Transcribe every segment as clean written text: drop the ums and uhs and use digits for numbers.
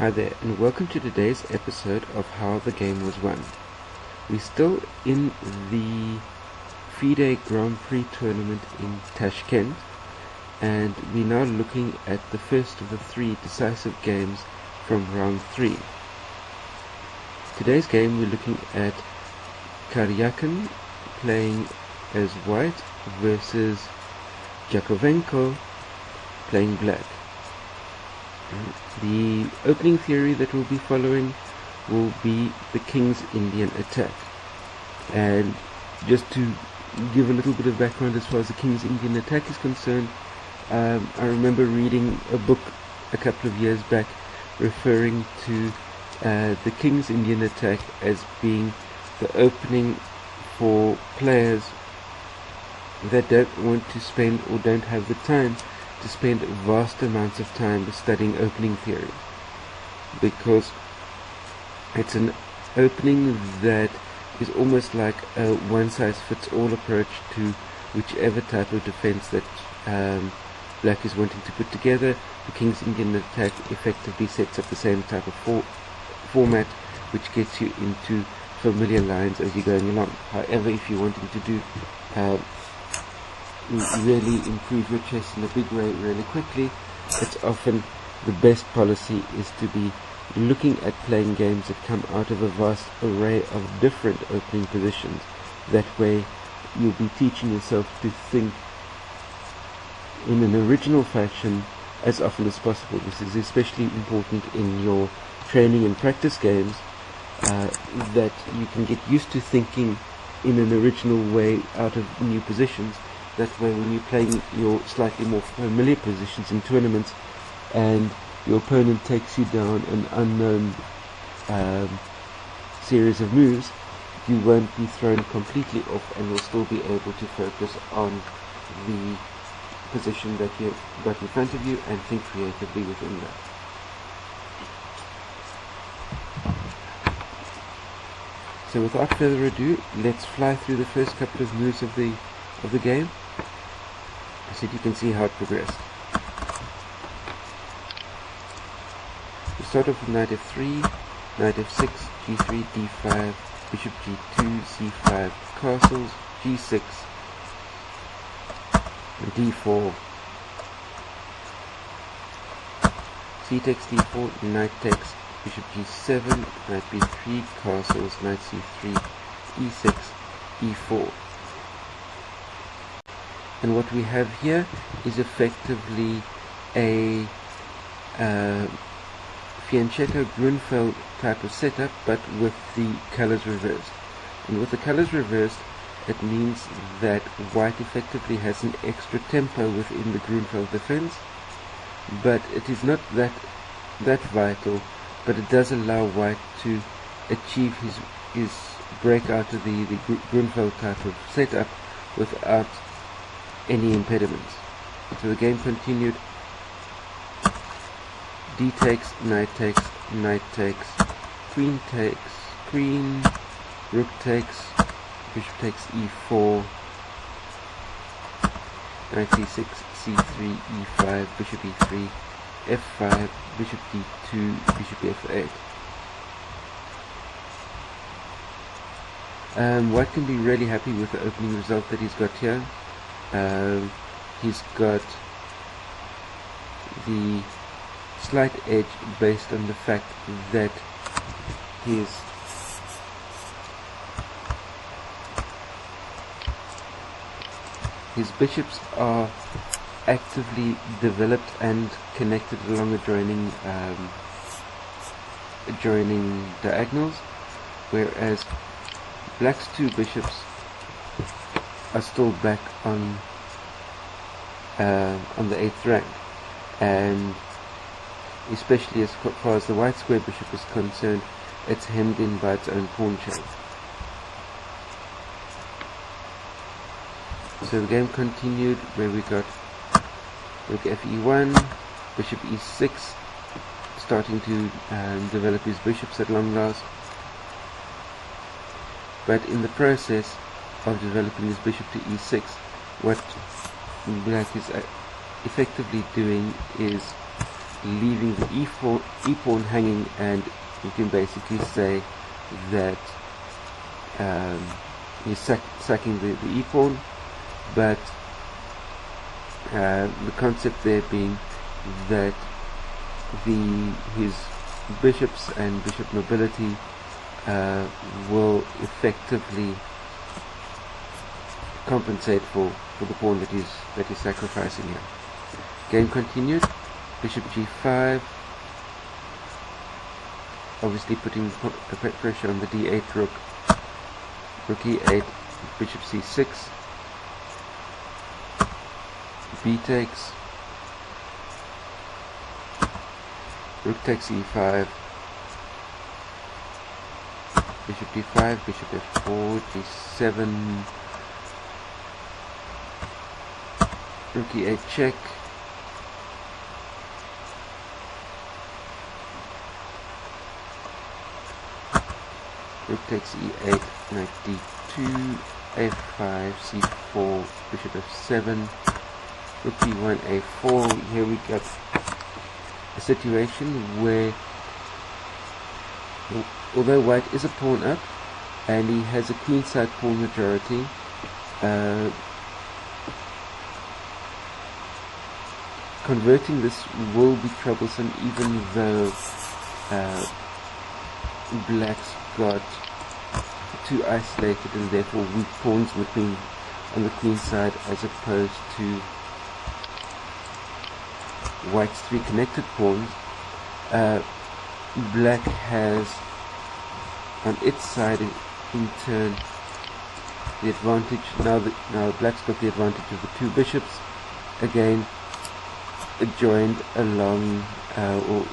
Hi there, and welcome to today's episode of How the Game Was Won. We're still in the FIDE Grand Prix tournament in Tashkent, and we're now looking at the first of the three decisive games from round 3. Today's game we're looking at Karjakin playing as white versus Jakovenko playing black. The opening theory that we'll be following will be the King's Indian attack. And just to give a little bit of background as far as the King's Indian attack is concerned, I remember reading a book a couple of years back referring to the King's Indian attack as being the opening for players that don't want to spend or don't have the time to spend vast amounts of time studying opening theory, because it's an opening that is almost like a one-size-fits-all approach to whichever type of defense that black is wanting to put together. The King's Indian attack effectively sets up the same type of format, which gets you into familiar lines as you're going along. However, if you're wanting to do really improve your chess in a big way really quickly, it's often the best policy is to be looking at playing games that come out of a vast array of different opening positions. That way you'll be teaching yourself to think in an original fashion as often as possible. This is especially important in your training and practice games, that you can get used to thinking in an original way out of new positions. That way when you're playing your slightly more familiar positions in tournaments and your opponent takes you down an unknown series of moves, you won't be thrown completely off and will still be able to focus on the position that you've got in front of you and think creatively within that. So without further ado, let's fly through the first couple of moves of the game, so you can see how it progressed. We start off with knight f3, knight f6, g3, d5, bishop g2, c5, castles, g6, and d4, c takes d4, knight takes, bishop g7, knight b3, castles, knight c3, e6, e4. And what we have here is effectively a Fianchetto Grunfeld type of setup, but with the colors reversed. And with the colors reversed, it means that white effectively has an extra tempo within the Grunfeld defense, but it is not that vital, but it does allow white to achieve his break out of the Grunfeld type of setup without any impediments. So the game continued. D takes, knight takes, knight takes, queen takes, queen, rook takes, bishop takes e4, knight c6, c3, e5, bishop e3, f5, bishop d2, bishop f8. White can be really happy with the opening result that he's got here. He's got the slight edge based on the fact that his bishops are actively developed and connected along adjoining diagonals, whereas black's two bishops are still back on the 8th rank, and especially as far as the white square bishop is concerned, it's hemmed in by its own pawn chain. So the game continued, where we got rook fe1, bishop e6, starting to develop his bishops at long last, but in the process of developing his bishop to e6, what black is effectively doing is leaving the e-pawn hanging, and you can basically say that he's sacking the e-pawn, but the concept there being that his bishops and bishop mobility will effectively compensate for the pawn that he's sacrificing here. Game continued. Bishop g5, obviously putting pressure on the d8 rook. Rook e8, bishop c6, b takes, rook takes e5, bishop d5, bishop f4, g7, rook e8 check, rook takes e8, knight d2, f5, c4, bishop f7, rook d1, a4. Here we got a situation where, although white is a pawn up and he has a queenside pawn majority, converting this will be troublesome, even though black's got too isolated and therefore weak pawns between on the queen side, as opposed to white's three connected pawns. Black has on its side in turn the advantage. Now black's got the advantage of the two bishops, again joined along or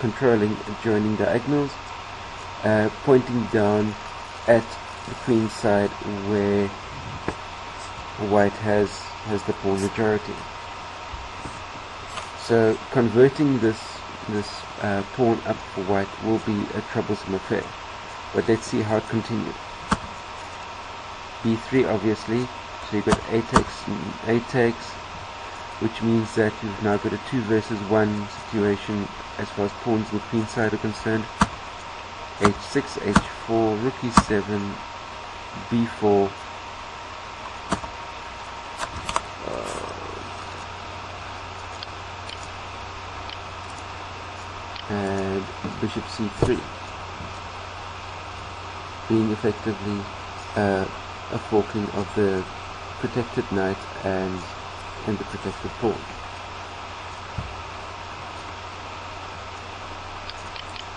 controlling adjoining diagonals, pointing down at the queen side where white has the pawn majority. So converting this pawn up for white will be a troublesome affair. But let's see how it continued. b3 obviously, so you've got a takes, which means that you've now got a 2 versus 1 situation as far as pawns on the queen side are concerned. h6, h4, rook e7, b4, and bishop c3, being effectively a forking of the protected knight and the protected pawn.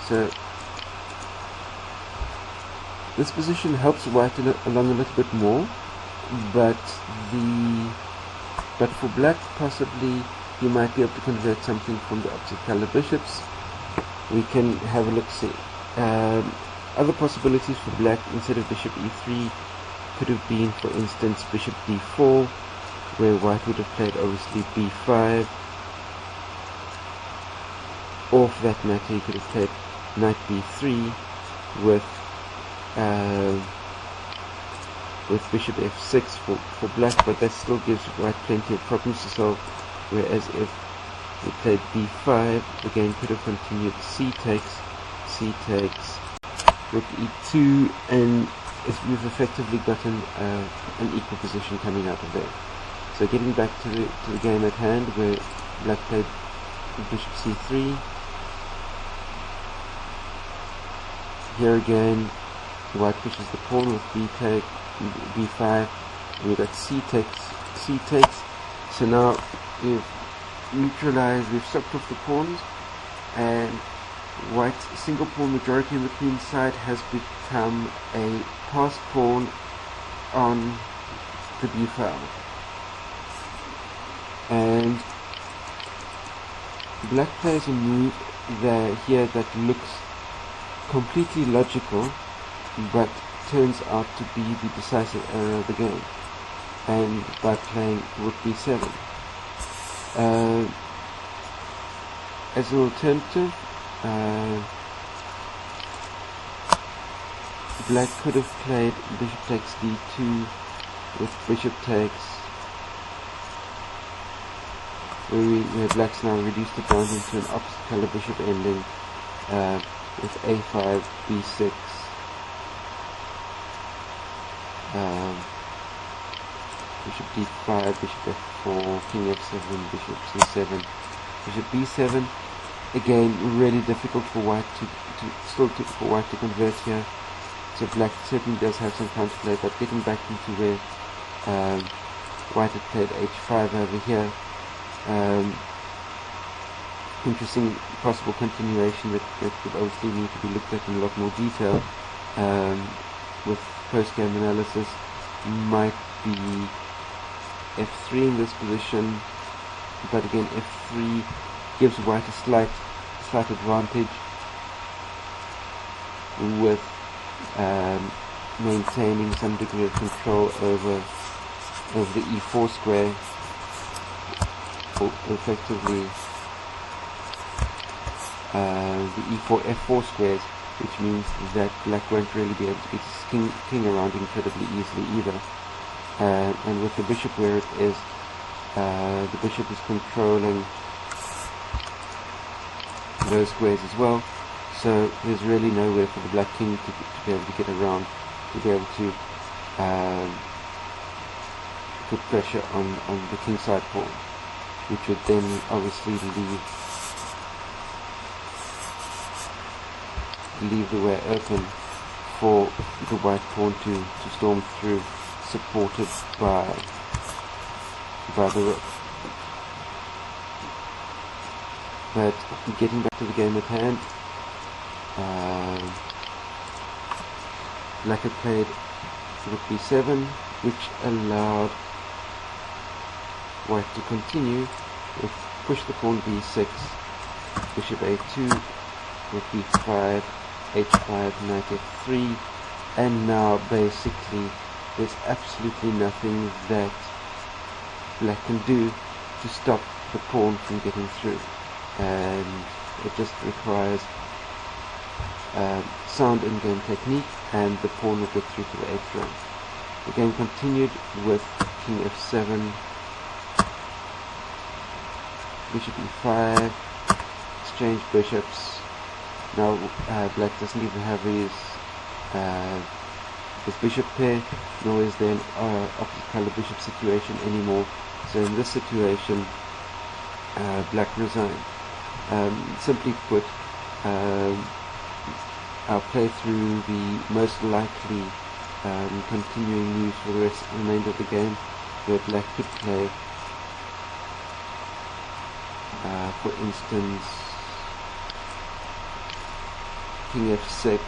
So this position helps white along a little bit more, but for black possibly you might be able to convert something from the opposite color bishops. We can have a look see. Other possibilities for black instead of bishop e3 could have been, for instance, bishop d4, where white would have played obviously b5, or for that matter he could have played knight b3 with bishop f6 for black, but that still gives white plenty of problems to solve. Whereas if he played b5, the game could have continued c takes, rook e2, and we've effectively gotten an equal position coming out of there. So getting back to the game at hand, where black played bishop c3. Here again, white pushes the pawn with b5, and we've got c takes. So now we've neutralized, we've sucked off the pawns, and white's single pawn majority on the queen side has become a passed pawn on the b file. And black plays a move here that looks completely logical, but turns out to be the decisive error of the game, and by playing rook b7. As an alternative, black could have played bishop takes d2 with bishop takes, where black's now reduced it down into an opposite color bishop ending with a5, b6, bishop d5, bishop f4, king f7, bishop c7, bishop b7. Again, really difficult for white for white to convert here. So black certainly does have some counterplay, but getting back into where white had played h5 over here. Interesting possible continuation that would obviously need to be looked at in a lot more detail with post-game analysis. Might be f3 in this position, but again f3 gives white a slight advantage with maintaining some degree of control over the e4 square, or effectively the e4 f4 squares, which means that black won't really be able to get his king around incredibly easily either. And with the bishop where it is, the bishop is controlling those squares as well, so there's really nowhere for the black king to be able to get around, to be able to put pressure on the kingside pawn, which would then obviously leave the way open for the white pawn to storm through, supported by the rook. But getting back to the game at hand, black had played rook b7, which allowed white to continue with push the pawn b6, bishop a2, rook b5, h5, knight f3, and now basically there's absolutely nothing that black can do to stop the pawn from getting through, and it just requires sound in-game technique, and the pawn will get through to the 8th rank. The game continued with king f7, bishop e5, exchange bishops. Now black doesn't even have his bishop pair, nor is there an opposite color bishop situation anymore. So in this situation, black resigned. Simply put, I'll play through the most likely continuing moves for the remainder of the game, where black could play, for instance, king f6,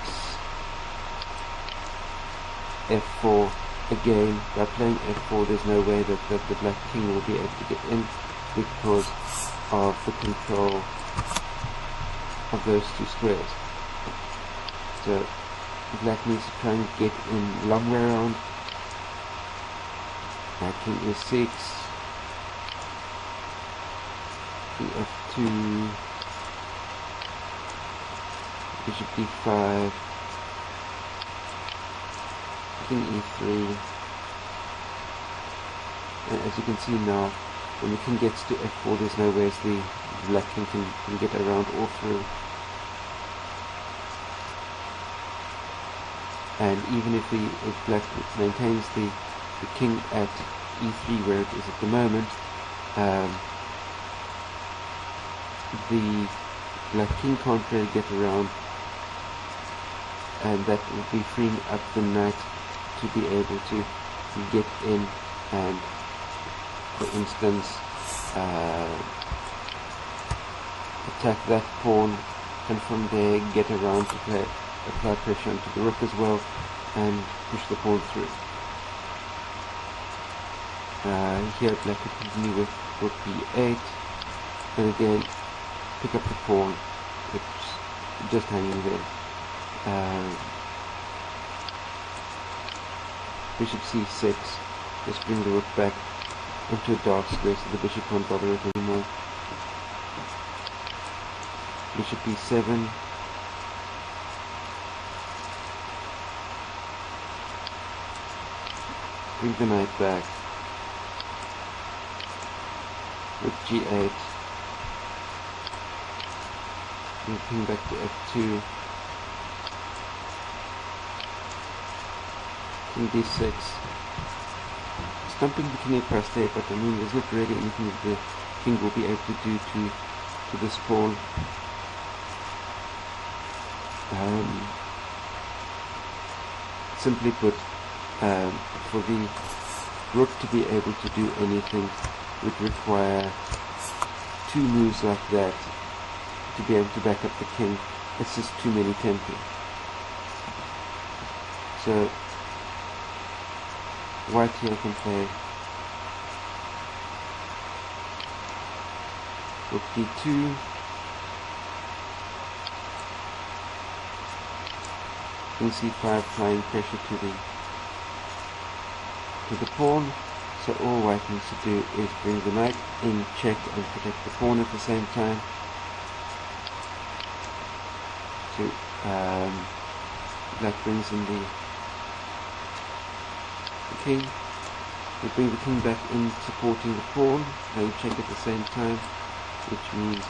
f4. Again, by playing f4, there's no way that the black king will be able to get in because of the control of those two squares. So black needs to try and get in long way around. King e6, king f2, bishop d5, king e3, and as you can see now, when the king gets to f4, there's no ways the black king can get around or through. And even if black maintains the king at e3 where it is at the moment, the black king can't really get around, and that will be freeing up the knight to be able to get in and, for instance, attack that pawn, and from there get around to apply pressure onto the rook as well and push the pawn through. Here black could continue with rook b8, and again pick up the pawn. It's just hanging there. Bishop c6, just bring the rook back into a dark square so the bishop can't bother it anymore. Bishop b7, bring the knight back, rook g8, and king back to f2, king d6, stumping the king across there, but I mean there's not really anything that the king will be able to do to this pawn. Simply put, for the rook to be able to do anything would require two moves like that to be able to back up the king. It's just too many tempting. So white here can play rook d2, king c5, applying pressure to the pawn. So all white needs to do is bring the knight in check and protect the pawn at the same time. So that brings in the king. We bring the king back in supporting the pawn, playing check at the same time, which means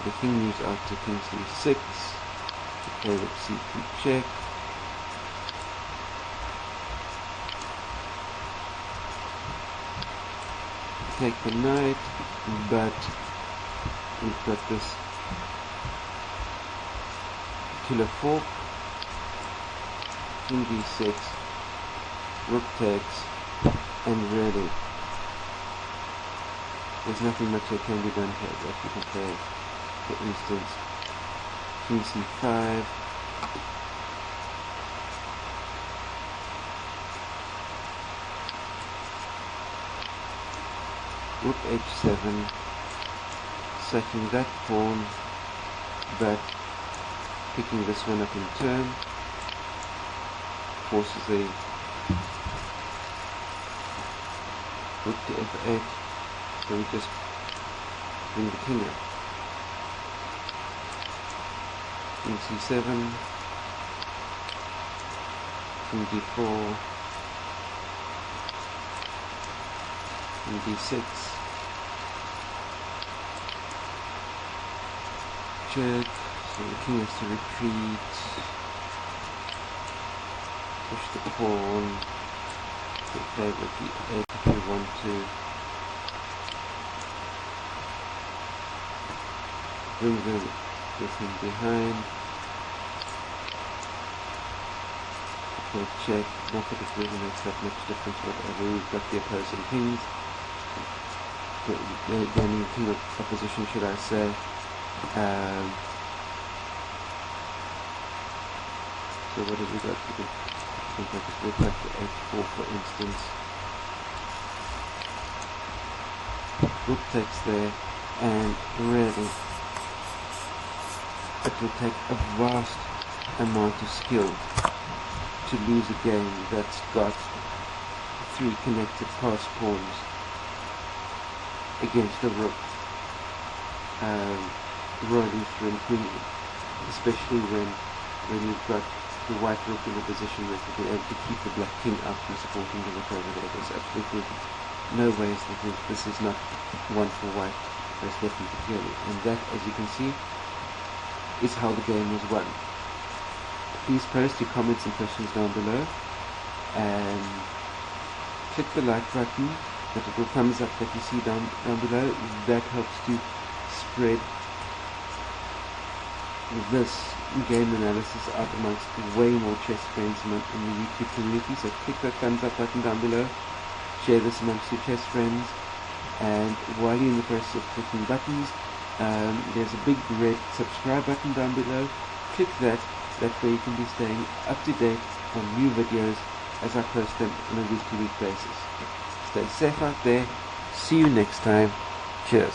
the king moves out to king c6. Okay, rook c2 check. Take the knight, but we've got this killer fork, king d6, rook takes, and really there's nothing much that can be done here. That we can play, for instance, king c5, rook h7, sacking that pawn, but picking this one up in turn, forces a rook to f8, so we just bring the king up. King c7, king d4, king d6, check, so the king has to retreat, push the pawn, play with the edge if you want to, bring this in behind, okay, check, not that it really makes that much difference whatever, we've got the opposing kings, the gaining king of opposition should I say. So what have we got? We can just look back to h4 for instance. Rook takes there, and really it will take a vast amount of skill to lose a game that's got three connected pass pawns against the rook. Rolling through and queen, especially when you've got the white rook in a position where to be able to keep the black king up and supporting the rook over there. There's absolutely no ways that this is not one for white. There's definitely clearly, and that, as you can see, is how the game was won. Please post your comments and questions down below, and click the like button, that little thumbs up that you see down below. That helps to spread this game analysis out amongst way more chess friends in the YouTube community. So click that thumbs up button down below, share this amongst your chess friends, and while you're in the process of clicking buttons, there's a big red subscribe button down below. Click that way you can be staying up to date on new videos as I post them on a week-to-week basis. Stay safe out there, see you next time, cheers.